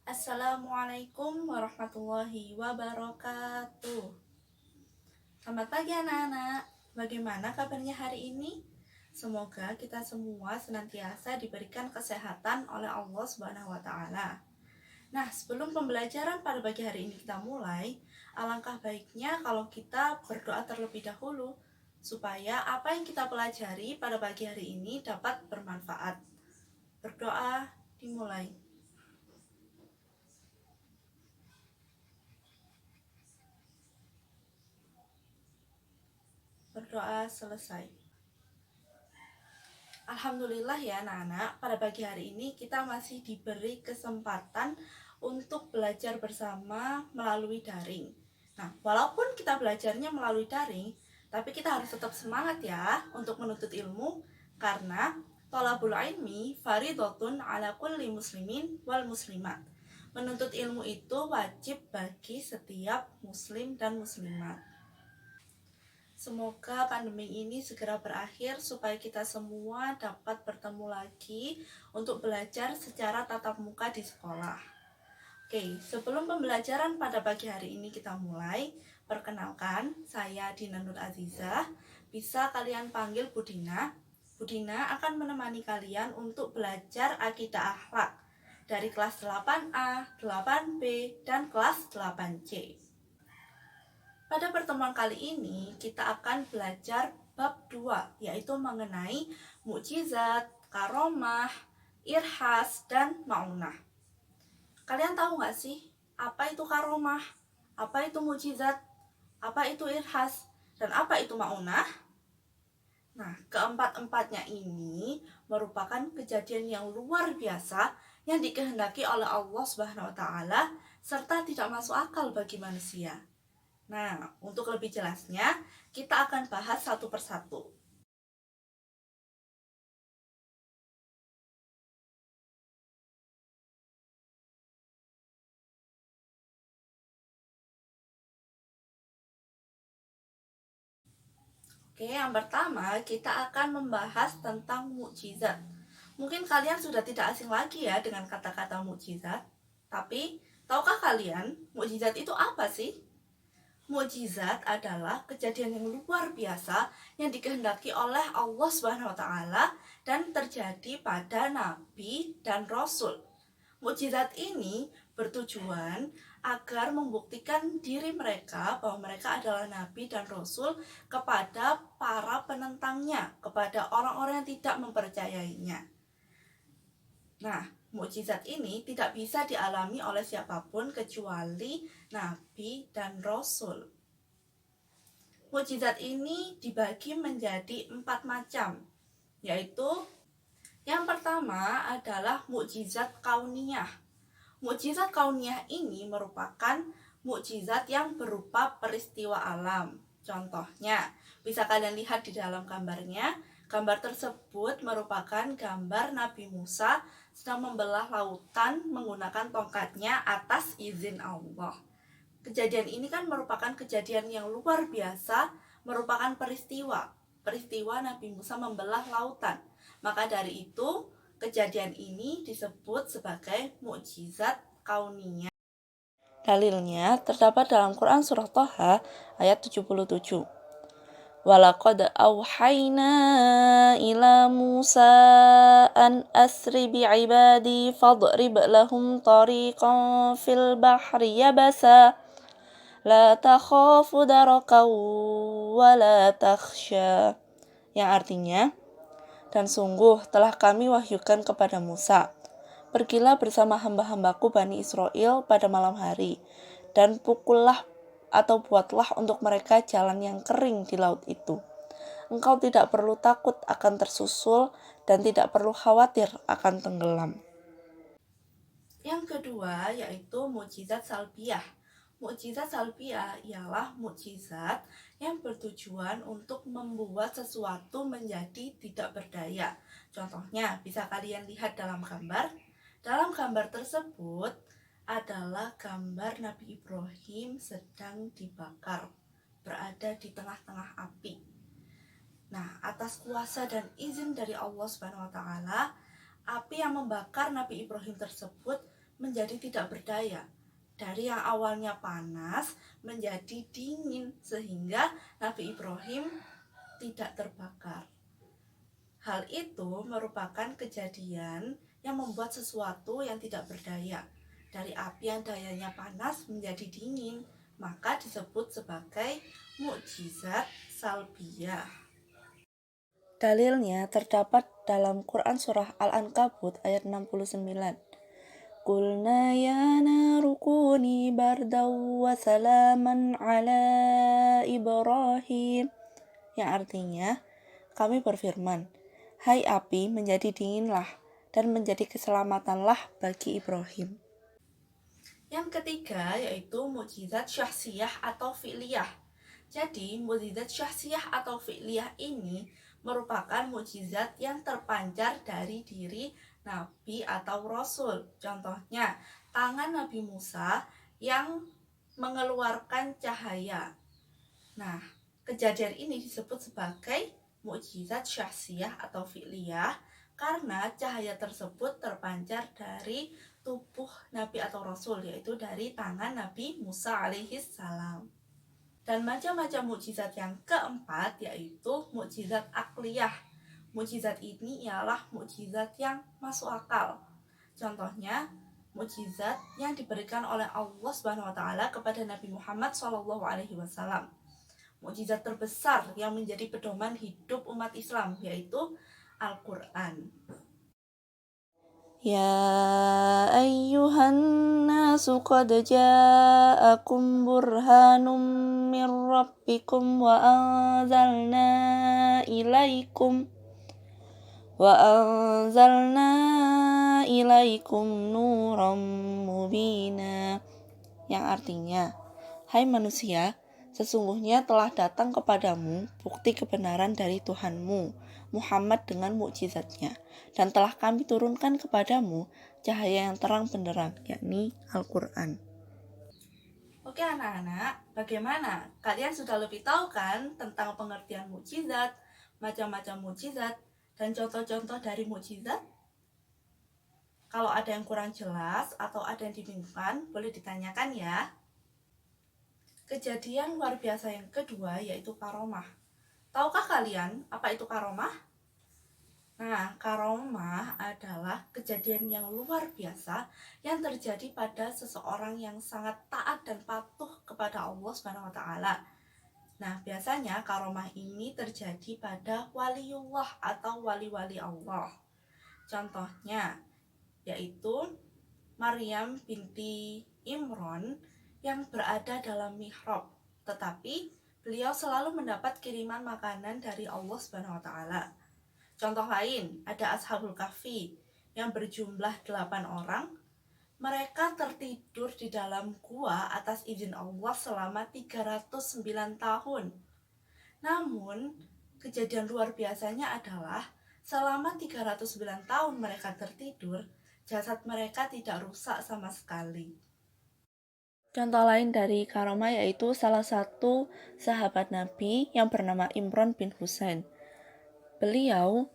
Assalamualaikum warahmatullahi wabarakatuh. Selamat pagi anak-anak. Bagaimana kabarnya hari ini? Semoga kita semua senantiasa diberikan kesehatan oleh Allah Subhanahu wa taala. Nah, sebelum pembelajaran pada pagi hari ini kita mulai, alangkah baiknya kalau kita berdoa terlebih dahulu supaya apa yang kita pelajari pada pagi hari ini dapat bermanfaat. Berdoa dimulai. Berdoa selesai. Alhamdulillah ya anak-anak, pada pagi hari ini kita masih diberi kesempatan untuk belajar bersama melalui daring. Nah, walaupun kita belajarnya melalui daring, tapi kita harus tetap semangat ya untuk menuntut ilmu, karena thalabul ilmi faridotun ala kulli muslimin wal muslimat. Menuntut ilmu itu wajib bagi setiap muslim dan muslimat. Semoga pandemi ini segera berakhir supaya kita semua dapat bertemu lagi untuk belajar secara tatap muka di sekolah. Oke, sebelum pembelajaran pada pagi hari ini kita mulai, perkenalkan saya Dina Nur Azizah. Bisa kalian panggil Bu Dina. Bu Dina akan menemani kalian untuk belajar akidah akhlak dari kelas 8A, 8B, dan kelas 8C. Pada pertemuan kali ini, kita akan belajar bab 2, yaitu mengenai mukjizat, karomah, irhas, dan maunah. Kalian tahu nggak sih, apa itu karomah, apa itu mukjizat, apa itu irhas, dan apa itu maunah? Nah, keempat-empatnya ini merupakan kejadian yang luar biasa yang dikehendaki oleh Allah Subhanahu wa taala serta tidak masuk akal bagi manusia. Nah, untuk lebih jelasnya, kita akan bahas satu persatu. Oke, yang pertama kita akan membahas tentang mukjizat. Mungkin kalian sudah tidak asing lagi ya dengan kata-kata mukjizat. Tapi, tahukah kalian mukjizat itu apa sih? Mukjizat adalah kejadian yang luar biasa yang dikehendaki oleh Allah Subhanahu wa taala dan terjadi pada nabi dan rasul. Mukjizat ini bertujuan agar membuktikan diri mereka bahwa mereka adalah nabi dan rasul kepada para penentangnya, kepada orang-orang yang tidak mempercayainya. Nah, mukjizat ini tidak bisa dialami oleh siapapun kecuali nabi dan rasul. Mukjizat ini dibagi menjadi 4 macam, yaitu yang pertama adalah mukjizat kauniyah. Mukjizat kauniyah ini merupakan mukjizat yang berupa peristiwa alam. Contohnya, bisa kalian lihat di dalam gambarnya. Gambar tersebut merupakan gambar Nabi Musa sedang membelah lautan menggunakan tongkatnya atas izin Allah. Kejadian ini kan merupakan kejadian yang luar biasa, merupakan peristiwa Nabi Musa membelah lautan. Maka dari itu, kejadian ini disebut sebagai mukjizat kauniyah. Dalilnya terdapat dalam Quran surah Thaha ayat 77. Walaqad auhayna ila Musa an asri bi'ibadi fadrib lahum tariqan fil bahri yabasa la takhafu darakaw wa la takhsha, yang artinya, dan sungguh telah kami wahyukan kepada Musa, pergilah bersama hamba-hambaku Bani Israel pada malam hari, dan pukullah atau buatlah untuk mereka jalan yang kering di laut itu. Engkau tidak perlu takut akan tersusul dan tidak perlu khawatir akan tenggelam. Yang kedua yaitu mukjizat salbiyah. Mukjizat salbiyah ialah mukjizat yang bertujuan untuk membuat sesuatu menjadi tidak berdaya. Contohnya bisa kalian lihat dalam gambar. Dalam gambar tersebut adalah gambar Nabi Ibrahim sedang dibakar, berada di tengah-tengah api. Nah, atas kuasa dan izin dari Allah Subhanahu wa taala, api yang membakar Nabi Ibrahim tersebut menjadi tidak berdaya. Dari yang awalnya panas menjadi dingin sehingga Nabi Ibrahim tidak terbakar. Hal itu merupakan kejadian yang membuat sesuatu yang tidak berdaya dari api yang dayanya panas menjadi dingin, maka disebut sebagai mukjizat salbiyah. Dalilnya terdapat dalam Quran Surah Al-Ankabut ayat 69. Qulna ya naru kuni bardaw wa salaman ala Ibrahim, yang artinya kami berfirman, hai api menjadi dinginlah dan menjadi keselamatanlah bagi Ibrahim. Yang ketiga yaitu mukjizat syahsiyah atau fi'liyah. Jadi mukjizat syahsiyah atau fi'liyah ini merupakan mukjizat yang terpancar dari diri Nabi atau Rasul. Contohnya, tangan Nabi Musa yang mengeluarkan cahaya. Nah, kejadian ini disebut sebagai mukjizat syahsiyah atau fi'liyah karena cahaya tersebut terpancar dari tubuh Nabi atau Rasul, yaitu dari tangan Nabi Musa alaihissalam. Dan macam-macam mukjizat yang keempat yaitu mukjizat akliyah. Mukjizat ini ialah mukjizat yang masuk akal. Contohnya, mukjizat yang diberikan oleh Allah Subhanahu wa taala kepada Nabi Muhammad SAW. Mukjizat terbesar yang menjadi pedoman hidup umat Islam yaitu Al-Qur'an. Ya ayyuhan nasu qad ja'akum burhanum min rabbikum wa anzalna ilaikum nuram mubina, yang artinya, hai manusia, sesungguhnya telah datang kepadamu bukti kebenaran dari Tuhanmu Muhammad dengan mukjizatnya, dan telah kami turunkan kepadamu cahaya yang terang benderang, yakni Al-Quran. Oke anak-anak, bagaimana? Kalian sudah lebih tahu kan tentang pengertian mukjizat, macam-macam mukjizat, dan contoh-contoh dari mukjizat? Kalau ada yang kurang jelas atau ada yang dibingungkan, boleh ditanyakan ya. Kejadian luar biasa yang kedua yaitu karomah. Tahukah kalian apa itu karomah? Nah, karomah adalah kejadian yang luar biasa yang terjadi pada seseorang yang sangat taat dan patuh kepada Allah Subhanahu wa taala. Nah, biasanya karomah ini terjadi pada waliullah atau wali-wali Allah. Contohnya yaitu Maryam binti Imron yang berada dalam mihrab, tetapi beliau selalu mendapat kiriman makanan dari Allah Subhanahu wa taala. Contoh lain, ada Ashabul Kahfi yang berjumlah 8 orang. Mereka tertidur di dalam gua atas izin Allah selama 309 tahun. Namun, kejadian luar biasanya adalah selama 309 tahun mereka tertidur, jasad mereka tidak rusak sama sekali. Contoh lain dari karomah yaitu salah satu sahabat Nabi yang bernama Imran bin Husain. Beliau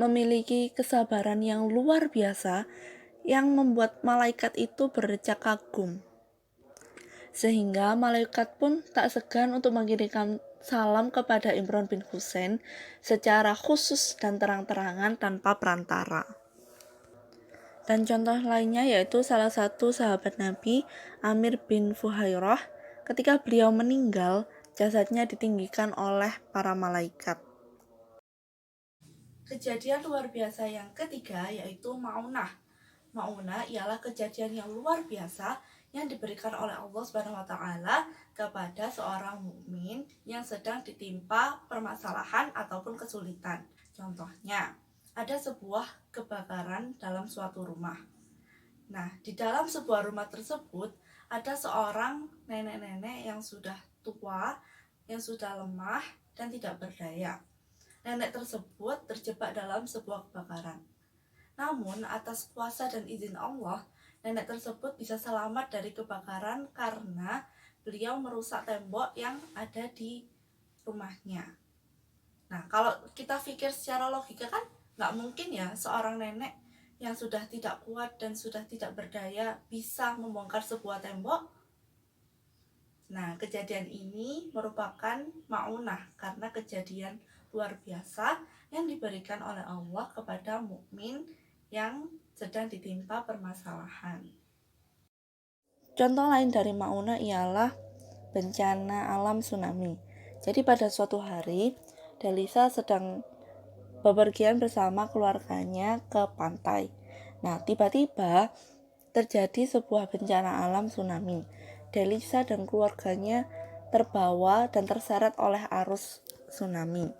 memiliki kesabaran yang luar biasa yang membuat malaikat itu berdecak kagum. Sehingga malaikat pun tak segan untuk mengirimkan salam kepada Imran bin Husain secara khusus dan terang-terangan tanpa perantara. Dan contoh lainnya yaitu salah satu sahabat Nabi, Amir bin Fuhairah, ketika beliau meninggal, jasadnya ditinggikan oleh para malaikat. Kejadian luar biasa yang ketiga yaitu Maunah. Maunah ialah kejadian yang luar biasa yang diberikan oleh Allah Subhanahu wa taala kepada seorang mukmin yang sedang ditimpa permasalahan ataupun kesulitan. Contohnya, ada sebuah kebakaran dalam suatu rumah. Nah, di dalam sebuah rumah tersebut ada seorang nenek-nenek yang sudah tua, yang sudah lemah dan tidak berdaya. Nenek tersebut terjebak dalam sebuah kebakaran. Namun, atas kuasa dan izin Allah, nenek tersebut bisa selamat dari kebakaran karena beliau merusak tembok yang ada di rumahnya. Nah, kalau kita pikir secara logika kan nggak mungkin ya seorang nenek yang sudah tidak kuat dan sudah tidak berdaya bisa membongkar sebuah tembok? Nah, kejadian ini merupakan ma'unah karena kejadian luar biasa yang diberikan oleh Allah kepada mukmin yang sedang ditimpa permasalahan. Contoh lain dari ma'unah ialah bencana alam tsunami. Jadi pada suatu hari, Delisa sedang bepergian bersama keluarganya ke pantai. Nah, tiba-tiba terjadi sebuah bencana alam tsunami. Delisa dan keluarganya terbawa dan terseret oleh arus tsunami.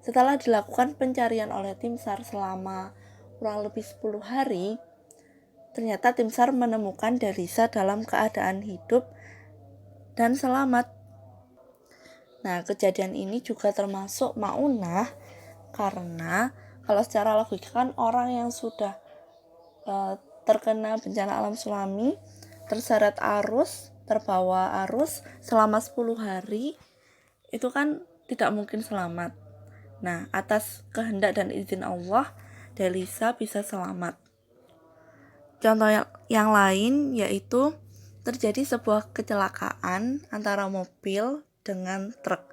Setelah dilakukan pencarian oleh tim SAR selama kurang lebih 10 hari, ternyata tim SAR menemukan Delisa dalam keadaan hidup dan selamat. Nah, kejadian ini juga termasuk ma'unah karena kalau secara logika kan orang yang sudah terkena bencana alam tsunami, terseret arus, terbawa arus selama 10 hari, itu kan tidak mungkin selamat. Nah, atas kehendak dan izin Allah, Delisa bisa selamat. Contoh yang lain yaitu terjadi sebuah kecelakaan antara mobil dengan truk.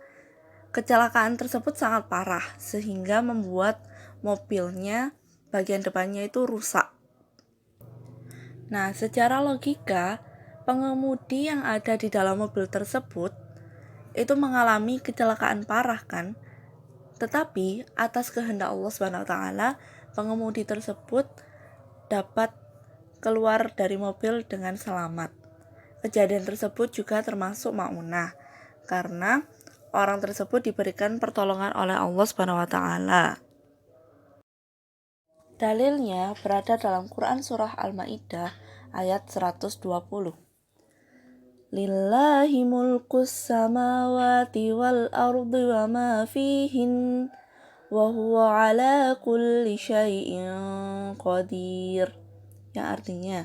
Kecelakaan tersebut sangat parah sehingga membuat mobilnya bagian depannya itu rusak. Nah, secara logika, pengemudi yang ada di dalam mobil tersebut itu mengalami kecelakaan parah kan? Tetapi atas kehendak Allah SWT, pengemudi tersebut dapat keluar dari mobil dengan selamat. Kejadian tersebut juga termasuk ma'unah karena orang tersebut diberikan pertolongan oleh Allah SWT. Dalilnya berada dalam Quran surah Al-Maidah ayat 120. Lillahi mulkus samawati wal ardi wa ma fihin wa huwa ala kulli syai'in qadir. Yang artinya,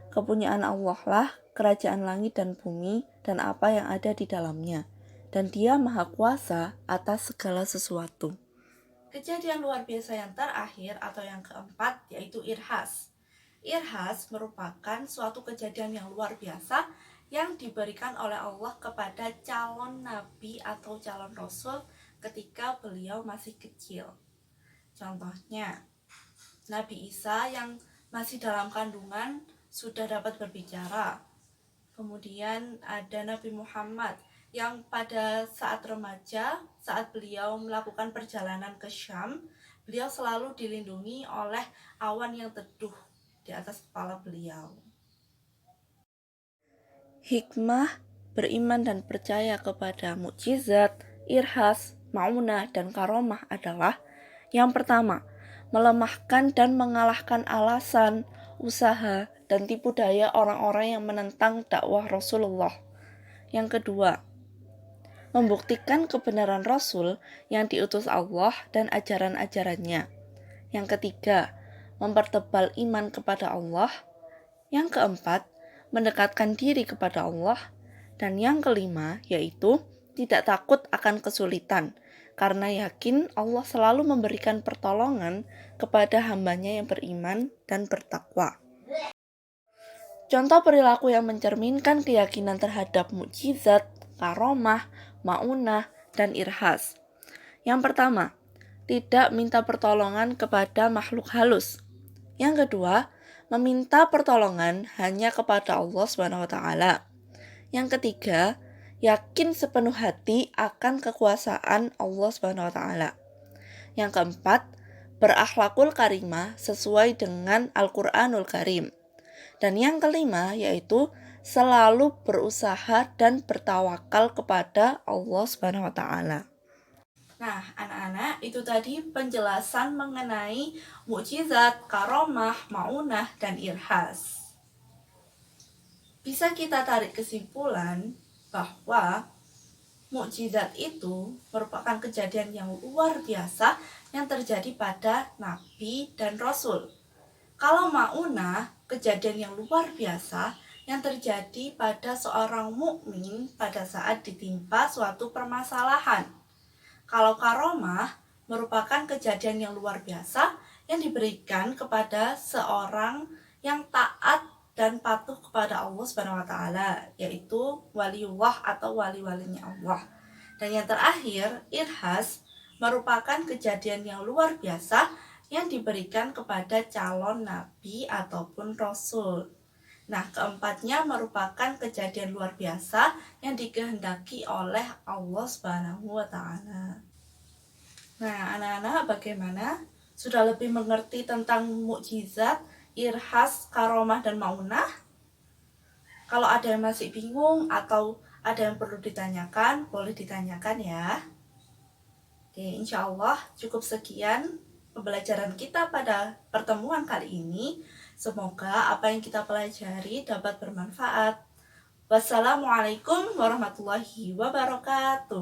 kepunyaan Allah lah kerajaan langit dan bumi dan apa yang ada di dalamnya, dan Dia Maha Kuasa atas segala sesuatu. Kejadian luar biasa yang terakhir atau yang keempat yaitu irhas. Irhas merupakan suatu kejadian yang luar biasa yang diberikan oleh Allah kepada calon nabi atau calon rasul ketika beliau masih kecil. Contohnya, Nabi Isa yang masih dalam kandungan sudah dapat berbicara. Kemudian ada Nabi Muhammad yang pada saat remaja, saat beliau melakukan perjalanan ke Syam, beliau selalu dilindungi oleh awan yang teduh di atas kepala beliau. Hikmah beriman dan percaya kepada mukjizat, irhas, ma'unah, dan karomah adalah: yang pertama, melemahkan dan mengalahkan alasan, usaha, dan tipu daya orang-orang yang menentang dakwah Rasulullah. Yang kedua, membuktikan kebenaran Rasul yang diutus Allah dan ajaran-ajarannya. Yang ketiga, mempertebal iman kepada Allah. Yang keempat, mendekatkan diri kepada Allah. Dan yang kelima, yaitu tidak takut akan kesulitan, karena yakin Allah selalu memberikan pertolongan kepada hambanya yang beriman dan bertakwa. Contoh perilaku yang mencerminkan keyakinan terhadap mukjizat, karomah, ma'unah, dan irhas. Yang pertama, tidak minta pertolongan kepada makhluk halus. Yang kedua, meminta pertolongan hanya kepada Allah SWT. Yang ketiga, yakin sepenuh hati akan kekuasaan Allah SWT. Yang keempat, berakhlakul karimah sesuai dengan Al-Quranul Karim. Dan yang kelima yaitu selalu berusaha dan bertawakal kepada Allah SWT. Nah, anak-anak, itu tadi penjelasan mengenai mukjizat, karomah, ma'unah, dan irhas. Bisa kita tarik kesimpulan bahwa mukjizat itu merupakan kejadian yang luar biasa yang terjadi pada Nabi dan Rasul. Kalau ma'unah, kejadian yang luar biasa yang terjadi pada seorang mukmin pada saat ditimpa suatu permasalahan. Kalau karomah merupakan kejadian yang luar biasa yang diberikan kepada seorang yang taat dan patuh kepada Allah Subhanahu wa taala, yaitu waliullah atau wali-walinya Allah. Dan yang terakhir, irhas merupakan kejadian yang luar biasa yang diberikan kepada calon nabi ataupun rasul. Nah, keempatnya merupakan kejadian luar biasa yang dikehendaki oleh Allah Subhanahu wa taala. Nah, anak-anak bagaimana? Sudah lebih mengerti tentang mukjizat, irhas, karomah, dan maunah? Kalau ada yang masih bingung atau ada yang perlu ditanyakan, boleh ditanyakan ya. Oke, insya Allah cukup sekian pembelajaran kita pada pertemuan kali ini. Semoga apa yang kita pelajari dapat bermanfaat. Wassalamualaikum warahmatullahi wabarakatuh.